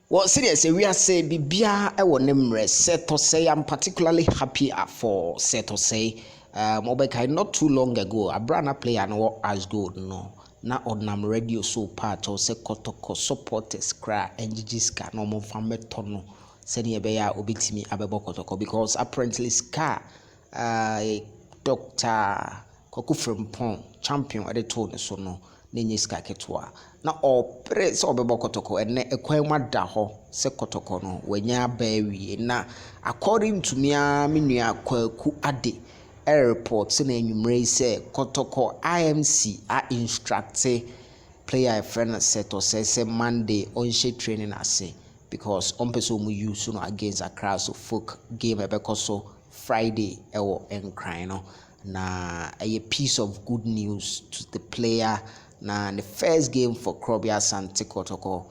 Well, seriously, we are saying Bibia Ewonemre, Seth Osei. I'm particularly happy for Seth Osei. Obekai not too long ago, a brand player and as good no. Na ordinary radio so part or se Kotoko supporters cry and jiska no more family tono. Seni ebeya obitimi abebo Kotoko because apparently Ska Dr. Koku Frimpong champion at the tone so no. Nenye ska ketwa na opre se obebo Kotoko ene ekwan mada ho se Kotoko no wanya bawie na according to me nua Kwaku Ade report se na enwumre se Kotoko IMC a instructe player friend Seth Osei say Monday on she training ase because on person mu use no against Accra so folk game ebekoso Friday ewo enkran no na a piece of good news to the player. Now, the first game for Krobia Asante Kotoko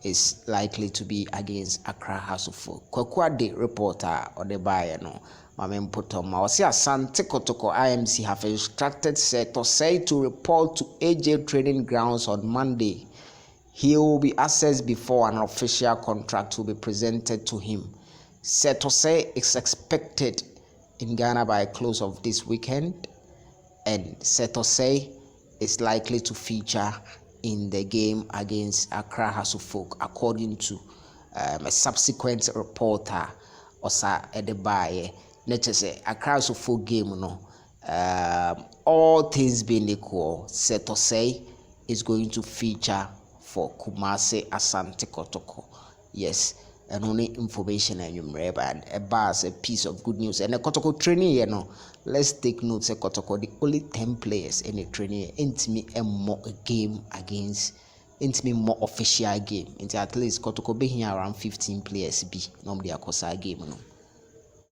is likely to be against Accra House of Folk. Kwaku Ade reporter or the buyer no. Mamen Potom. I say Asante Kotoko IMC have instructed Seth Osei to report to AJ training grounds on Monday. He will be assessed before an official contract will be presented to him. Seth Osei is expected in Ghana by close of this weekend, and Seth Osei is likely to feature in the game against Accra House of Folk, according to a subsequent reporter, Osa Edebaye. Let's say Accra House of Folk game, no. All things being equal, Seth Osei is going to feature for Kumasi Asante Kotoko. Yes. And only information and you and a bars, a piece of good news. And a Kotoko training, you know. Let's take note, say Kotoko, the only 10 players in a training, ain't me a more a game against, ain't me more official game. Into at least Kotoko be here around 15 players be normally a Kosa game, you know.